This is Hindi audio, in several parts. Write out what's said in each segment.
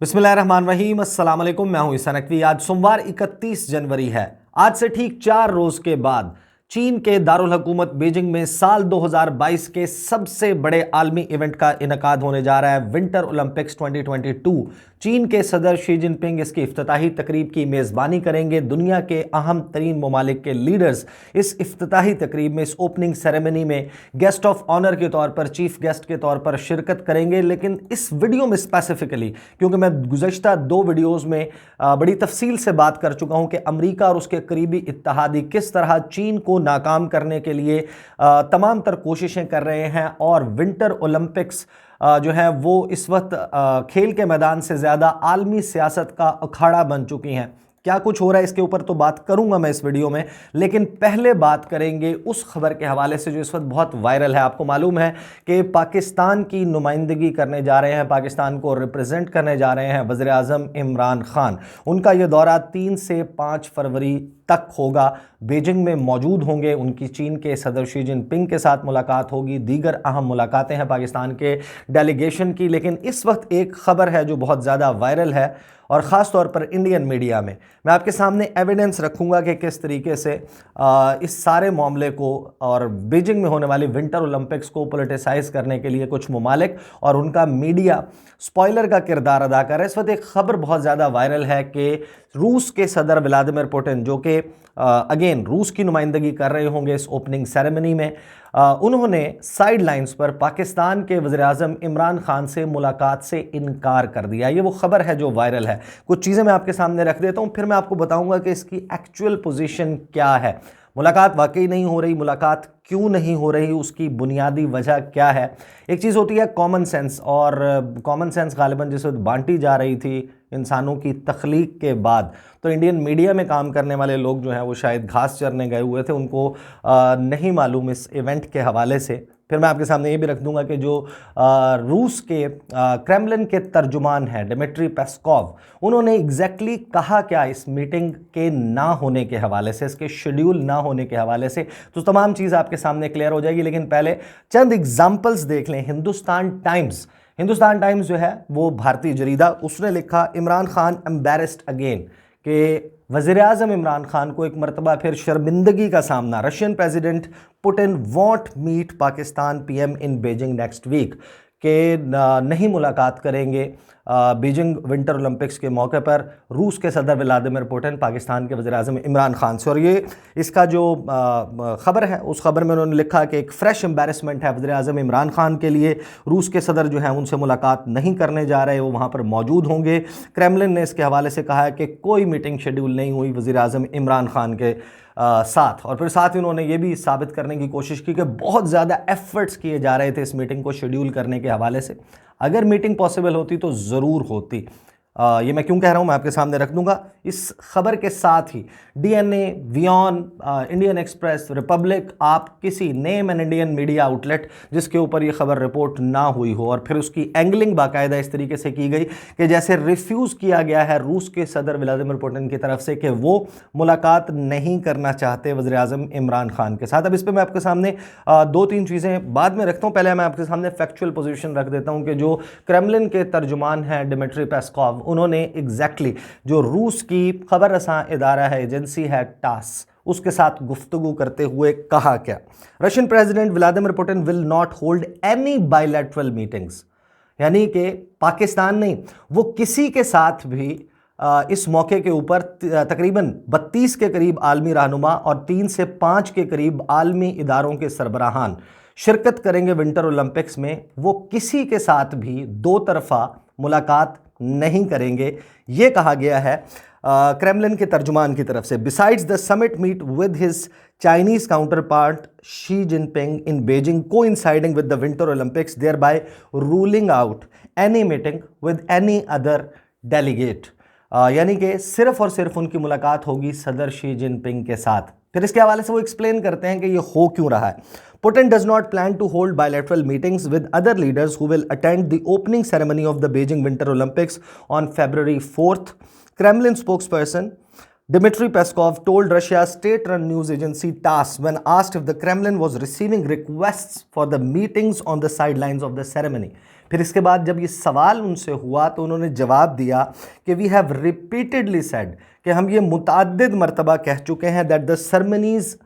बिस्मिल्लाहिर्रहमानिर्रहीम, अस्सलाम वालेकुम। मैं हूं ईसा नकवी। आज सोमवार 31 जनवरी है। आज से ठीक 4 रोज के बाद चीन के दारुल हुकूमत बीजिंग में साल 2022 के सबसे बड़े आलमी इवेंट का इनकाद होने जा रहा है, विंटर ओलंपिक्स 2022। चीन के सदर शी जिनपिंग इसकी इफ्तिताही तकरीब की मेज़बानी करेंगे। दुनिया के अहम तरीन ममालिक के लीडर्स इस इफ्तिताही तकरीब में, इस ओपनिंग सेरेमनी में गेस्ट ऑफ ऑनर के तौर पर, चीफ गेस्ट के तौर पर शिरकत करेंगे। लेकिन इस वीडियो में स्पेसिफिकली, क्योंकि मैं गुज़श्ता 2 वीडियोज़ में बड़ी तफसील से बात कर चुका हूं कि अमरीका और उसके करीबी इत्तहादी किस तरह चीन को नाकाम करने के लिए तमाम तर कोशिशें कर रहे हैं, और विंटर ओलंपिक्स जो है वो इस वक्त खेल के मैदान से ज़्यादा आलमी सियासत का अखाड़ा बन चुकी हैं। क्या कुछ हो रहा है इसके ऊपर तो बात करूंगा मैं इस वीडियो में, लेकिन पहले बात करेंगे उस खबर के हवाले से जो इस वक्त बहुत वायरल है। आपको मालूम है कि पाकिस्तान की नुमाइंदगी करने जा रहे हैं, पाकिस्तान को रिप्रेजेंट करने जा रहे हैं वज़ीर आज़म इमरान खान। उनका यह दौरा 3 से 5 फरवरी तक होगा। बीजिंग में मौजूद होंगे, उनकी चीन के सदर शी जिनपिंग के साथ मुलाकात होगी, दीगर अहम मुलाकातें हैं पाकिस्तान के डेलीगेशन की। लेकिन इस वक्त एक खबर है जो बहुत ज़्यादा वायरल है, और ख़ास तौर पर इंडियन मीडिया में। मैं आपके सामने एविडेंस रखूंगा कि किस तरीके से इस सारे मामले को और बीजिंग में होने वाली विंटर ओलंपिक्स को पोलिटिसाइज करने के लिए कुछ ममालिक और उनका मीडिया स्पॉइलर का किरदार अदा कर रहा है। इस वक्त एक खबर बहुत ज़्यादा वायरल है कि रूस के सदर व्लादिमीर पुतिन, जो कि अगेन रूस की नुमाइंदगी कर रहे होंगे इस ओपनिंग सेरेमनी में, उन्होंने साइड लाइन्स पर पाकिस्तान के वज़ीर आज़म इमरान खान से मुलाकात से इनकार कर दिया। ये वो खबर है जो वायरल है। कुछ चीज़ें मैं आपके सामने रख देता हूँ, फिर मैं आपको बताऊंगा कि इसकी एक्चुअल पोजीशन क्या है। मुलाकात वाकई नहीं हो रही, मुलाकात क्यों नहीं हो रही, उसकी बुनियादी वजह क्या है। एक चीज़ होती है कॉमन सेंस, और कॉमन सेंस गालिबन जिस वक्त बांटी जा रही थी इंसानों की तख्लीक के बाद, तो इंडियन मीडिया में काम करने वाले लोग जो हैं वो शायद घास चरने गए हुए थे, उनको नहीं मालूम इस इवेंट के हवाले से। फिर मैं आपके सामने ये भी रख दूंगा कि जो रूस के क्रेमलिन के तर्जुमान हैं डिमिट्री पेस्कोव, उन्होंने एग्जैक्टली कहा क्या इस मीटिंग के ना होने के हवाले से, इसके शेड्यूल ना होने के हवाले से। तो तमाम चीज़ आपके सामने क्लियर हो जाएगी। लेकिन पहले चंद एग्जाम्पल्स देख लें। हिंदुस्तान टाइम्स जो है वो भारतीय जरीदा, उसने लिखा इमरान खान एम्बेरेस्ड अगेन, कि वज़ीर आज़म इमरान खान को एक मरतबा फिर शर्मिंदगी का सामना। Russian president Putin won't meet Pakistan PM in Beijing next week, के नहीं मुलाकात करेंगे बीजिंग विंटर ओलंपिक्स के मौके पर रूस के सदर व्लादिमीर पुतिन पाकिस्तान के वज़ीर आज़म इमरान खान से। और ये इसका जो ख़बर है, उस खबर में उन्होंने लिखा कि एक फ्रेश एम्बेरसमेंट है वज़ीर आज़म इमरान खान के लिए। रूस के सदर जो हैं उनसे मुलाकात नहीं करने जा रहे, वो वहाँ पर मौजूद होंगे। क्रेमलिन ने इसके हवाले से कहा है कि कोई मीटिंग शेड्यूल नहीं हुई वज़ीर आज़म इमरान खान के साथ। और फिर साथ ही उन्होंने ये भी साबित करने की कोशिश की कि बहुत ज़्यादा एफर्ट्स किए जा रहे थे इस मीटिंग को शेड्यूल करने के हवाले से। अगर मीटिंग पॉसिबल होती तो ज़रूर होती। ये मैं क्यों कह रहा हूँ मैं आपके सामने रख दूंगा। इस खबर के साथ ही डीएनए, वियॉन, इंडियन एक्सप्रेस, रिपब्लिक, आप किसी name an Indian media outlet जिसके ऊपर ये खबर रिपोर्ट ना हुई हो, और फिर उसकी एंगलिंग बाकायदा इस तरीके से की गई कि जैसे रिफ्यूज़ किया गया है रूस के सदर व्लादिमीर पुतिन की तरफ से कि वो मुलाकात नहीं करना चाहते वज़ीर आज़म इमरान खान के साथ। अब इस पर मैं आपके सामने 2-3 चीज़ें बाद में रखता हूँ। पहले मैं आपके सामने फैक्चुअल पोजीशन रख देता हूँ कि जो क्रेमलिन के तर्जुमान हैं डिमिट्री पेस्कोव, उन्होंने एग्जैक्टली जो रूस की खबर रसां इदारा है, एजेंसी है टास, उसके साथ गुफ्तगू करते हुए कहा क्या। Russian president Vladimir Putin will not hold any bilateral meetings, यानी कि पाकिस्तान नहीं, वो किसी के साथ भी इस मौके के ऊपर तकरीबन 32 के करीब आलमी रहनुमा और 3 से 5 के करीब आलमी इदारों के सरबराहान शिरकत करेंगे विंटर ओलंपिक्स में। वो किसी के साथ भी दो तरफा मुलाकात नहीं करेंगे, ये कहा गया है क्रेमलिन के तर्जुमान की तरफ से। Besides the summit meet with his Chinese counterpart Xi Jinping in Beijing coinciding with the Winter Olympics, thereby ruling out any meeting with any other delegate. यानी कि सिर्फ और सिर्फ उनकी मुलाकात होगी सदर शी जिनपिंग के साथ। फिर इसके हवाले से वो एक्सप्लेन करते हैं कि ये हो क्यों रहा है। Putin does not plan to hold bilateral meetings with other leaders who will attend the opening ceremony of the Beijing Winter Olympics on February 4th. Kremlin spokesperson Dmitry Peskov told Russia's state-run news agency TASS when asked if the Kremlin was receiving requests for the meetings on the sidelines of the ceremony. फिर इसके बाद जब ये सवाल उनसे हुआ तो उन्होंने जवाब दिया कि वी हैव रिपीटेडली सेड, कि हम ये मुतअद्दिद मरतबा कह चुके हैं that the ceremonies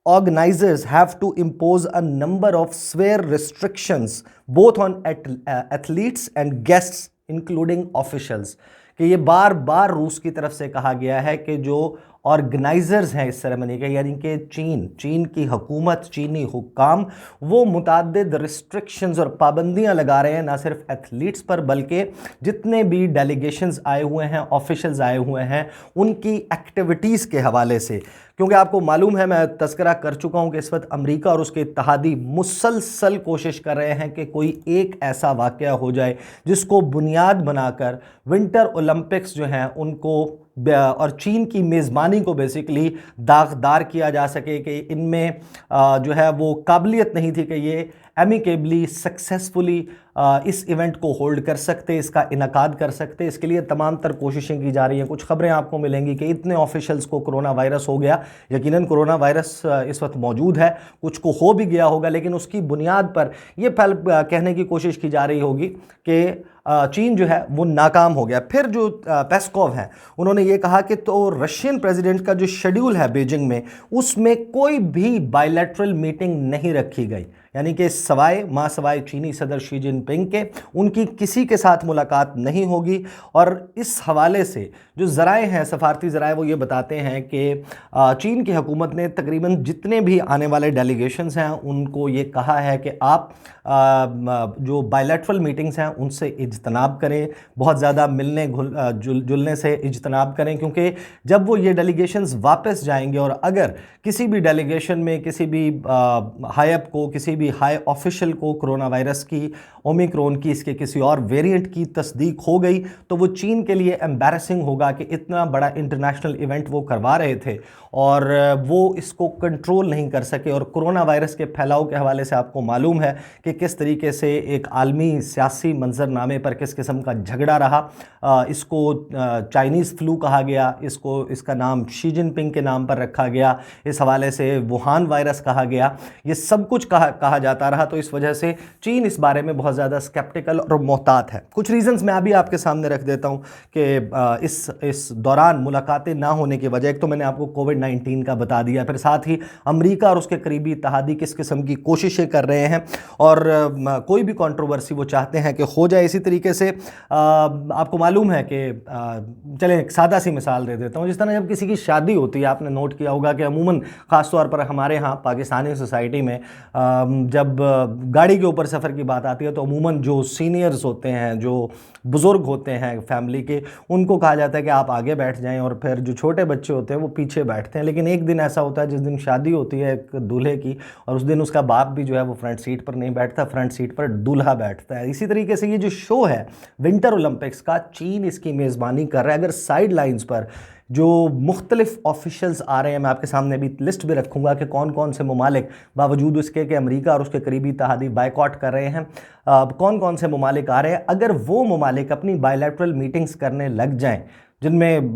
organizers have to impose a number of severe restrictions both on athletes and guests including officials, कि ये बार बार रूस की तरफ से कहा गया है कि जो ऑर्गेनाइजर्स हैं इस सेरेमनी के, यानी कि चीन की हुकूमत, चीनी हुक्काम, वो मुतअद्दिद रिस्ट्रिक्शंस और पाबंदियां लगा रहे हैं ना सिर्फ एथलीट्स पर बल्कि जितने भी डेलीगेशंस आए हुए हैं, ऑफिशियल्स आए हुए हैं, उनकी एक्टिविटीज़ के हवाले से। क्योंकि आपको मालूम है, मैं तस्करा कर चुका हूं कि इस वक्त अमेरिका और उसके इत्तहादी मुसलसल कोशिश कर रहे हैं कि कोई एक ऐसा वाक़या हो जाए जिसको बुनियाद बनाकर विंटर ओलंपिक्स जो हैं उनको और चीन की मेज़बानी को बेसिकली दागदार किया जा सके कि इनमें जो है वो काबिलियत नहीं थी कि ये एमिकेबली सक्सेसफुली इस इवेंट को होल्ड कर सकते, इसका इनकाद कर सकते। इसके लिए तमाम तर कोशिशें की जा रही हैं। कुछ खबरें आपको मिलेंगी कि इतने ऑफिशियल्स को कोरोना वायरस हो गया। यकीनन कोरोना वायरस इस वक्त मौजूद है, कुछ को हो भी गया होगा, लेकिन उसकी बुनियाद पर यह कहने की कोशिश की जा रही होगी कि चीन जो है वो नाकाम हो गया। फिर जो पेस्कोव हैं उन्होंने ये कहा कि तो रशियन प्रेसिडेंट का जो शेड्यूल है बीजिंग में, उसमें कोई भी बायलैटरल मीटिंग नहीं रखी गई, यानी कि सवाए चीनी सदर शी जिनपिंग के उनकी किसी के साथ मुलाकात नहीं होगी। और इस हवाले से जो ज़राए हैं, सफारती ज़राए, वो ये बताते हैं कि चीन की हुकूमत ने तकरीबन जितने भी आने वाले डेलीगेशंस हैं उनको ये कहा है कि आप जो बायलैटरल मीटिंग्स हैं उनसे इज्तनाब करें, बहुत ज़्यादा मिलने जुलने से इज्तनाब करें, क्योंकि जब वो ये डेलीगेशंस वापस जाएंगे और अगर किसी भी डेलीगेशन में किसी भी हाई अप को, किसी भी हाई ऑफिशियल को कोरोना वायरस की, ओमिक्रॉन की, इसके किसी और वेरिएंट की तस्दीक हो गई तो वो चीन के लिए एम्बैरसिंग होगा कि इतना बड़ा इंटरनेशनल इवेंट वो करवा रहे थे और वो इसको कंट्रोल नहीं कर सके। और कोरोना वायरस के फैलाव के हवाले से आपको मालूम है कि किस तरीके से एक आलमी सियासी मंजरनामे पर किस किस्म का झगड़ा रहा। इसको चाइनीज़ फ्लू कहा गया, इसका नाम शी जिनपिंग के नाम पर रखा गया, इस हवाले से वुहान वायरस कहा गया, ये सब कुछ कहा जाता रहा। तो इस वजह से चीन इस बारे में बहुत ज़्यादा स्केप्टिकल और मोहतात है। कुछ रीजंस मैं अभी आपके सामने रख देता हूं कि इस दौरान मुलाकातें ना होने की वजह, एक तो मैंने आपको कोविड-19 का बता दिया, फिर साथ ही अमेरिका और उसके करीबी इत्तहादी किस किस्म की कोशिशें कर रहे हैं और कोई भी कंट्रोवर्सी वो चाहते हैं कि हो जाए। इसी तरीके से आपको मालूम है कि चलें एक सादा सी मिसाल दे देता हूँ। जिस तरह जब किसी की शादी होती है, आपने नोट किया होगा कि अमूमन ख़ास तौर पर हमारे यहाँ पाकिस्तानी सोसाइटी में जब गाड़ी के ऊपर सफ़र की बात आती है तो अमूमन जो सीनियर्स होते हैं, जो बुज़ुर्ग होते हैं फैमिली के, उनको कहा जाता है कि आप आगे बैठ जाएं और फिर जो छोटे बच्चे होते हैं वो पीछे बैठते हैं। लेकिन एक दिन ऐसा होता है जिस दिन शादी होती है एक दूल्हे की, और उस दिन उसका बाप भी जो है वो फ्रंट सीट पर नहीं बैठता, फ्रंट सीट पर दूल्हा बैठता है। इसी तरीके से ये जो शो है विंटर ओलंपिक्स का, चीन इसकी मेज़बानी कर रहा है। अगर साइड लाइन्स पर जो मुख्तलिफ ऑफिशियल्स आ रहे हैं, मैं आपके सामने भी लिस्ट भी रखूंगा कि कौन कौन से ममालिक, बावजूद उसके कि अमेरिका और उसके करीबी इत्तहादी बायकॉट कर रहे हैं, कौन कौन से ममालिक आ रहे हैं। अगर वो ममालिक अपनी बायलैटरल मीटिंग्स करने लग जाएं, जिनमें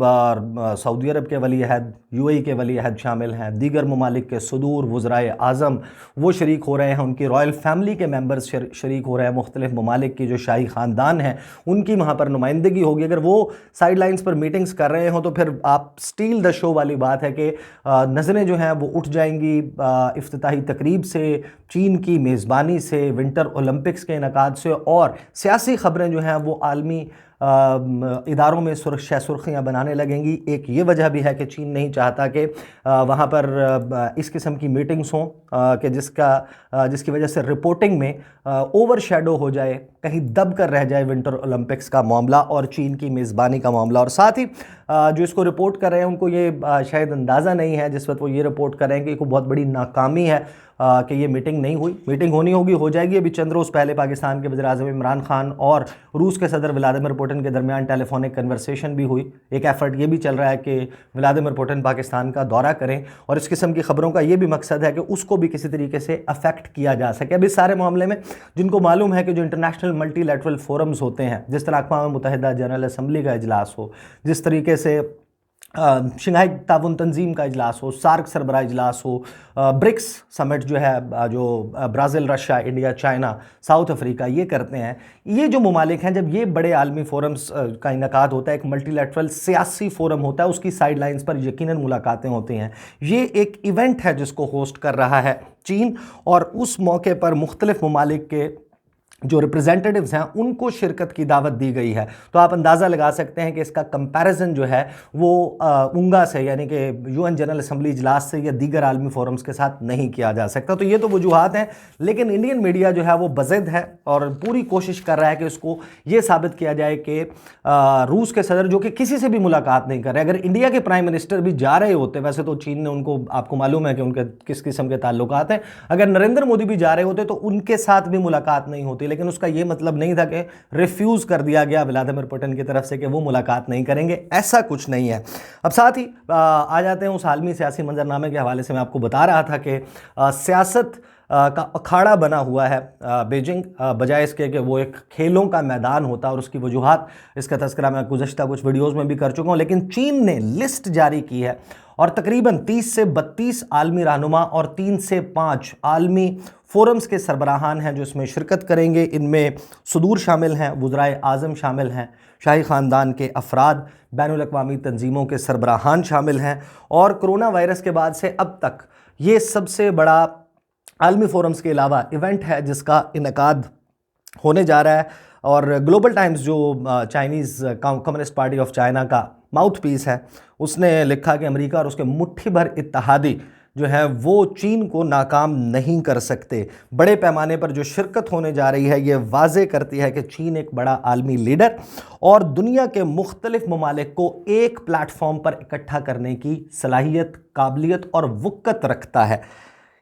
सऊदी अरब के वली अहद, यूएई के वली अहद शामिल हैं, दीगर ममालिक के सदूर वज़राए आज़म वो शरीक हो रहे हैं, उनकी रॉयल फैमिली के मेंबर्स शरीक हो रहे हैं, मुख्तलिफ ममालिक की जो शाही ख़ानदान हैं उनकी वहाँ पर नुमाइंदगी होगी। अगर वो साइड लाइन्स पर मीटिंग्स कर रहे हों तो फिर आप स्टील द शो वाली बात है कि नज़रें जो हैं वो उठ जाएंगी इफ्तिताही तकरीब से, चीन की मेज़बानी से, विंटर ओलंपिक्स के इनकाद से, और सियासी ख़बरें जो हैं वो आलमी इदारों में सुर्खियाँ बनाने लगेंगी। एक ये वजह भी है कि चीन नहीं चाहता कि वहाँ पर इस किस्म की मीटिंग्स हों कि जिसकी वजह से रिपोर्टिंग में ओवर शैडो हो जाए, कहीं दब कर रह जाए विंटर ओलंपिक्स का मामला और चीन की मेज़बानी का मामला। और साथ ही जो इसको रिपोर्ट कर रहे हैं उनको ये शायद अंदाज़ा नहीं है जिस वक्त वो ये रिपोर्ट कर रहे हैं कि कोई बहुत बड़ी नाकामी है कि ये मीटिंग नहीं हुई। मीटिंग होनी होगी, हो जाएगी। अभी चंद रोज़ पहले पाकिस्तान के वज़ीर-ए-आज़म इमरान खान और रूस के सदर व्लादिमीर पुतिन के दरमियान टेलीफोनिक कन्वर्सेशन भी हुई। एक एफर्ट ये भी चल रहा है कि व्लादिमीर पुतिन पाकिस्तान का दौरा करें और इस किस्म की खबरों का ये भी मकसद है कि उसको भी किसी तरीके से अफेक्ट किया जा सके। अब इस सारे मामले में जिनको मालूम है कि जो इंटरनेशनल मल्टीलैटरल फोरम्स होते हैं, जिस तरह अक़वाम मुत्तहिदा जनरल असम्बली का इजलास हो, जिस तरीके से शंघाई ताउन तंजीम का इजलास हो, सार्क सरबराह इजलास हो, ब्रिक्स समिट जो है, जो Brazil, Russia, India, China, south Africa ये करते हैं। ये जो ममालिक हैं, जब ये बड़े आलमी फोरम्स का इनकाद होता है, एक मल्टीलैटरल सियासी फोरम होता है, उसकी साइडलाइंस पर यकीनन मुलाकातें होती हैं। ये एक इवेंट है जिसको होस्ट कर रहा है चीन, और उस मौके पर मुख्तलिफ ममालिक के जो रिप्रेजेंटेटिव्स हैं उनको शिरकत की दावत दी गई है। तो आप अंदाज़ा लगा सकते हैं कि इसका कंपैरिजन जो है वो उंगा से, यानी कि यूएन जनरल असम्बली इजलास से या दीगर आलमी फोरम्स के साथ नहीं किया जा सकता। तो ये तो वजूहात हैं, लेकिन इंडियन मीडिया जो है वो बज़िद है और पूरी कोशिश कर रहा है कि उसको ये साबित किया जाए कि रूस के सदर, जो कि किसी से भी मुलाकात नहीं कर रहे, अगर इंडिया के प्राइम मिनिस्टर भी जा रहे होते, वैसे तो चीन ने उनको, आपको मालूम है कि उनके किस किस्म के ताल्लुकात हैं, अगर नरेंद्र मोदी भी जा रहे होते तो उनके साथ भी मुलाकात नहीं होती, लेकिन उसका यह मतलब नहीं था कि रिफ्यूज कर दिया गया व्लादिमीर पुतिन की तरफ से कि वो मुलाकात नहीं करेंगे, ऐसा कुछ नहीं है। अब साथ ही आ जाते हैं उस आलमी सियासी मंजरनामे के हवाले से। मैं आपको बता रहा था कि सियासत का अखाड़ा बना हुआ है बीजिंग, बजाय इसके कि वो एक खेलों का मैदान होता, और उसकी वजूहात, इसका तज़किरा मैं गुज़श्ता कुछ वीडियोज़ में भी कर चुका हूँ। लेकिन चीन ने लिस्ट जारी की है और तकरीबन 30 से 32 आलमी रहनुमा और 3 से 5 आलमी फोरम्स के सरबराहान हैं जो इसमें शिरकत करेंगे। इनमें सुदूर शामिल हैं, वज़राए आज़म शामिल हैं, शाही ख़ानदान के अफराद, बैनुल अक़वामी तंजीमों के सरबराहान शामिल हैं। और कोरोना वायरस के बाद से अब तक ये सबसे बड़ा आलमी फोरम्स के अलावा इवेंट है जिसका इनकाद होने जा रहा है। और ग्लोबल टाइम्स, जो Chinese communist party of China का माउथ पीस है, उसने लिखा कि अमेरिका और उसके मुट्ठी भर इत्तेहादी जो है वो चीन को नाकाम नहीं कर सकते। बड़े पैमाने पर जो शिरकत होने जा रही है ये वाज़े करती है कि चीन एक बड़ा आलमी लीडर और दुनिया के मुख्तलिफ ममालिक को एक प्लेटफॉर्म पर इकट्ठा करने की सलाहियत, काबिलियत और वक़्त रखता है।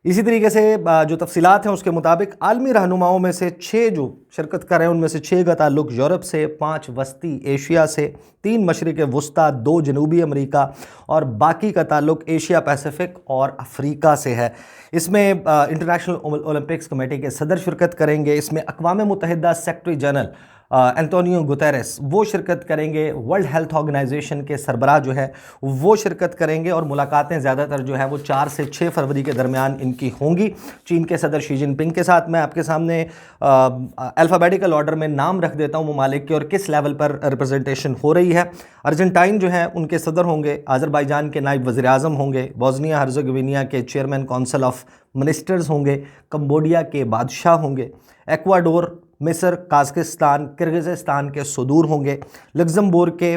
इसी तरीके से जो तफसीलात हैं उसके मुताबिक आलमी रहनुमाओं में से 6 जो शिरकत कर रहे हैं उनमें से 6 का ताल्लुक यूरोप से, 5 वस्ती एशिया से, 3 मशरिक़ वस्ता, 2 जनूबी अमेरिका और बाकी का ताल्लुक एशिया पैसिफिक और अफ्रीका से है। इसमें इंटरनेशनल ओलंपिक्स कमेटी के सदर शिरकत करेंगे। इसमें अक़वाम मुत्तहिदा सेक्रेटरी जनरल एंटोनियो गुतेरेस वो शिरकत करेंगे। वर्ल्ड हेल्थ ऑर्गेनाइजेशन के सरबराह जो है वो शिरकत करेंगे और मुलाकातें ज़्यादातर जो है वो 4 से 6 फरवरी के दरमियान इनकी होंगी चीन के सदर शी जिनपिंग के साथ। मैं आपके सामने अल्फ़ाबेटिकल ऑर्डर में नाम रख देता हूँ ममालिक के और किस लेवल पर रिप्रेजेंटेशन हो रही है। अर्जेंटाइन जो है उनके सदर होंगे, आज़रबाईजान के नायब वज़ीर आज़म होंगे, बोस्निया हर्ज़ेगोविना के चेयरमैन काउंसिल ऑफ मिनिस्टर्स होंगे, कंबोडिया के बादशाह होंगे, एक्वाडोर, मिस्र, काज़ाकिस्तान, किर्गिज़स्तान के सुदूर होंगे, लग्ज़मबर्ग के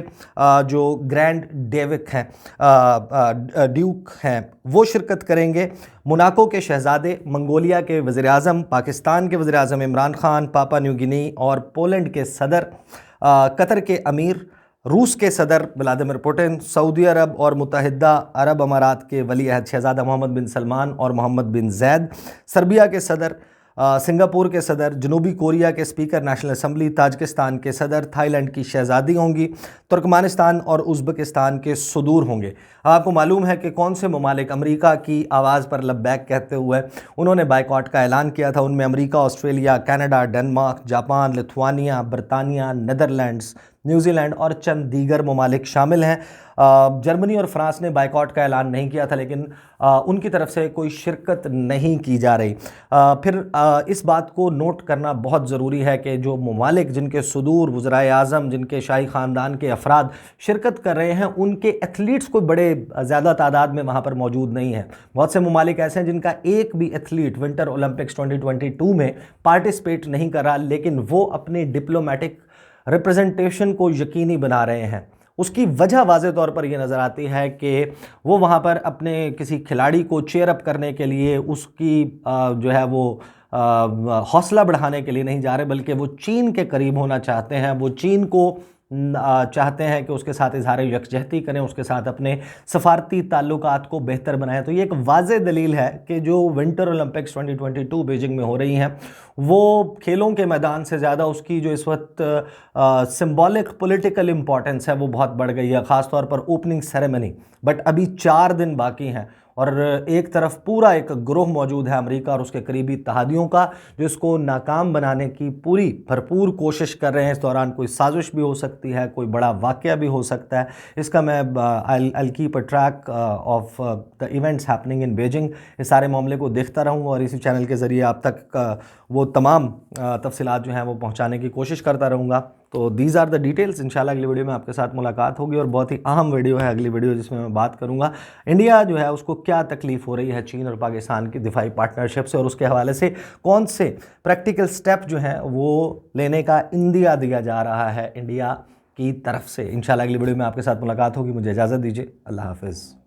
जो ग्रैंड डेविक हैं, ड्यूक हैं, वो शिरकत करेंगे। मोनाको के शहज़ादे, मंगोलिया के वज़ीर आज़म, पाकिस्तान के वज़ीर आज़म इमरान ख़ान, पापा न्यू गिनी और पोलैंड के सदर, कतर के अमीर, रूस के सदर व्लादिमीर पुतिन, सऊदी अरब और मुत्तहिदा अरब अमारात के वली अहद शहज़ादा मोहम्मद बिन सलमान और मोहम्मद बिन जैद, सर्बिया के सदर, सिंगापुर के सदर, जनूबी कोरिया के स्पीकर नेशनल असम्बली, ताजिकिस्तान के सदर, थाईलैंड की शहज़ादी होंगी, तुर्कमानिस्तान और उज़्बेकिस्तान के सुदूर होंगे। आपको मालूम है कि कौन से ममालिक अमेरिका की आवाज़ पर लब्बैक कहते हुए उन्होंने बाइकआउट का ऐलान किया था। उनमें America, Australia, Canada, Denmark, Japan, Lithuania, बरतानिया, नीदरलैंड्स, न्यूजीलैंड और चंद दीगर ममालिक शामिल हैं। जर्मनी और फ्रांस ने बाइकआउट का ऐलान नहीं किया था, लेकिन उनकी तरफ से कोई शिरकत नहीं की जा रही। फिर इस बात को नोट करना बहुत ज़रूरी है कि जो ममालिक जिनके सुदूर वज़राए आज़म, जिनके शाही ख़ानदान के अफराद शिरकत कर रहे हैं, उनके एथलीट्स कोई बड़े ज़्यादा तादाद में वहाँ पर मौजूद नहीं है। बहुत से ममालिक ऐसे हैं जिनका एक भी एथलीट विंटर ओलंपिक्स 2022 में पार्टिसिपेट नहीं कर रहा, लेकिन वो अपने डिप्लोमेटिक रिप्रेजेंटेशन को यकीनी बना रहे हैं। उसकी वजह वाज़े तौर पर यह नज़र आती है कि वो वहाँ पर अपने किसी खिलाड़ी को चेयर अप करने के लिए, उसकी जो है वो हौसला बढ़ाने के लिए नहीं जा रहे, बल्कि वो चीन के करीब होना चाहते हैं। वो चीन को चाहते हैं कि उसके साथ इज़हार यकजहती करें, उसके साथ अपने सफारती ताल्लुकात को बेहतर बनाएं। तो ये एक वाज़े दलील है कि जो विंटर ओलंपिक्स 2022 बीजिंग में हो रही हैं वो खेलों के मैदान से ज़्यादा उसकी जो इस वक्त सिंबॉलिक पॉलिटिकल इम्पॉर्टेंस है वो बहुत बढ़ गई है, ख़ास तौर पर ओपनिंग सेरेमनी। बट अभी 4 दिन बाकी हैं और एक तरफ पूरा एक ग्रोह मौजूद है अमेरिका और उसके करीबी इत्तेहादियों का, जो इसको नाकाम बनाने की पूरी भरपूर कोशिश कर रहे हैं। इस दौरान कोई साजिश भी हो सकती है, कोई बड़ा वाक़या भी हो सकता है। इसका मैं I keep a track of the events happening in Beijing. इस सारे मामले को देखता रहूँगा और इसी चैनल के ज़रिए आप तक वो तमाम तफसीलात जो हैं वो पहुँचाने की कोशिश करता रहूँगा। तो दीज आर द डिटेल्स। इंशाल्लाह अगली वीडियो में आपके साथ मुलाकात होगी और बहुत ही अहम वीडियो है अगली वीडियो, जिसमें मैं बात करूंगा इंडिया जो है उसको क्या तकलीफ हो रही है चीन और पाकिस्तान की दिफाई पार्टनरशिप से, और उसके हवाले से कौन से प्रैक्टिकल स्टेप जो हैं वो लेने का इंदिया दिया जा रहा है इंडिया की तरफ से। इंशाल्लाह अगली वीडियो में आपके साथ मुलाकात होगी। मुझे इजाज़त दीजिए। अल्लाह हाफिज़।